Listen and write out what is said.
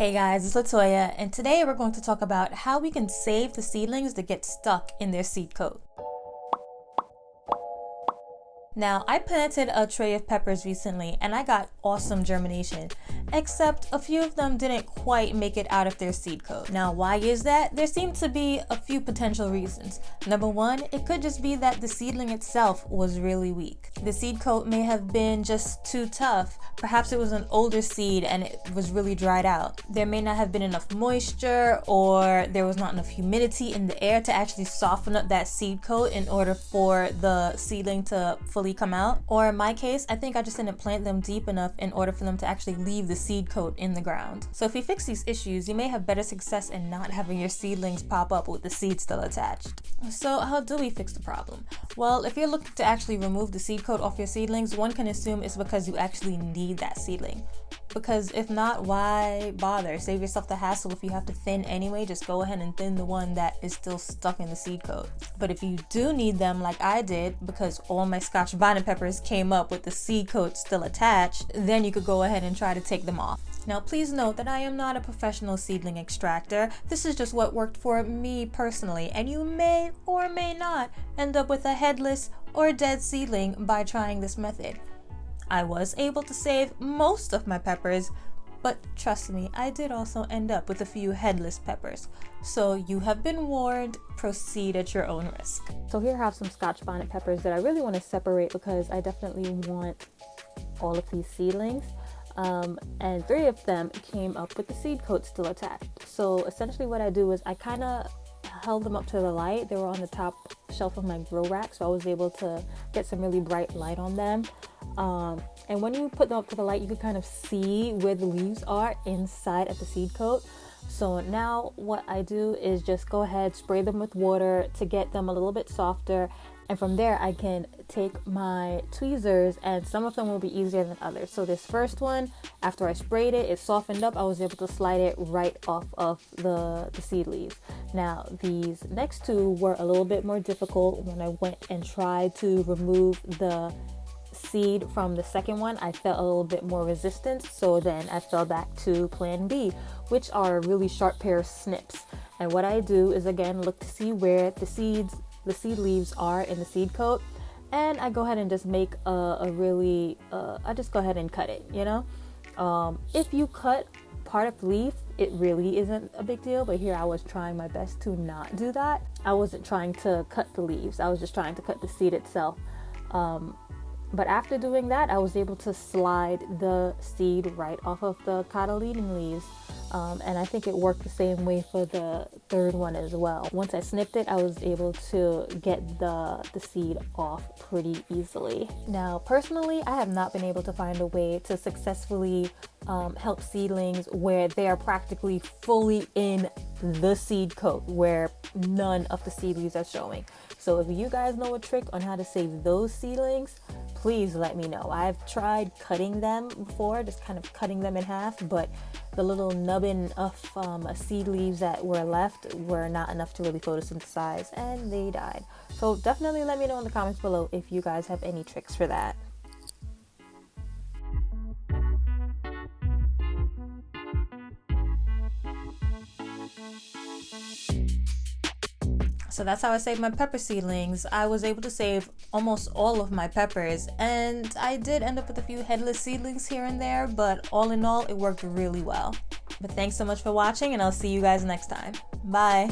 Hey guys, it's Latoya, and today we're going to talk about how we can save the seedlings that get stuck in their seed coat. Now, I planted a tray of peppers recently and I got awesome germination, except a few of them didn't quite make it out of their seed coat. Now, why is that? There seem to be a few potential reasons. Number one, it could just be that the seedling itself was really weak. The seed coat may have been just too tough. Perhaps it was an older seed and it was really dried out. There may not have been enough moisture, or there was not enough humidity in the air to actually soften up that seed coat in order for the seedling to fully come out. Or in my case, I think I just didn't plant them deep enough in order for them to actually leave the seed coat in the ground. So if you fix these issues, you may have better success in not having your seedlings pop up with the seed still attached. So how do we fix the problem? Well, if you're looking to actually remove the seed coat off your seedlings, one can assume it's because you actually need that seedling. Because if not, why bother? Save yourself the hassle. If you have to thin anyway, just go ahead and thin the one that is still stuck in the seed coat. But if you do need them, like I did, because all my Scotch bonnet peppers came up with the seed coat still attached, then you could go ahead and try to take them off. Now, please note that I am not a professional seedling extractor. This is just what worked for me personally, and you may or may not end up with a headless or dead seedling by trying this method. I was able to save most of my peppers, but trust me, I did also end up with a few headless peppers. So you have been warned, proceed at your own risk. So here I have some Scotch bonnet peppers that I really want to separate because I definitely want all of these seedlings. And 3 of them came up with the seed coat still attached. So essentially what I do is I kind of held them up to the light. They were on the top shelf of my grow rack, so I was able to get some really bright light on them. And when you put them up to the light, you can kind of see where the leaves are inside of the seed coat. So now what I do is just go ahead, spray them with water to get them a little bit softer. And from there, I can take my tweezers, and some of them will be easier than others. So this first one, after I sprayed it, it softened up. I was able to slide it right off of the seed leaves. Now, these next 2 were a little bit more difficult. When I went and tried to remove the seed from the second one, I felt a little bit more resistance. So then I fell back to plan B, which are a really sharp pair of snips. And what I do is, again, look to see where the seed leaves are in the seed coat, and I go ahead and just make I just go ahead and cut it, if you cut part of the leaf, it really isn't a big deal, but here I was trying my best to not do that. I wasn't trying to cut the leaves, I was just trying to cut the seed itself. But after doing that, I was able to slide the seed right off of the cotyledon leaves. And I think it worked the same way for the 3rd one as well. Once I snipped it, I was able to get the seed off pretty easily. Now, personally, I have not been able to find a way to successfully help seedlings where they are practically fully in the seed coat, where none of the seed leaves are showing. So if you guys know a trick on how to save those seedlings, please let me know. I've tried cutting them before, just kind of cutting them in half, but the little nubbin of seed leaves that were left were not enough to really photosynthesize, and they died. So definitely let me know in the comments below if you guys have any tricks for that. So that's how I saved my pepper seedlings. I was able to save almost all of my peppers, and I did end up with a few headless seedlings here and there, but all in all, it worked really well. But thanks so much for watching, and I'll see you guys next time. Bye.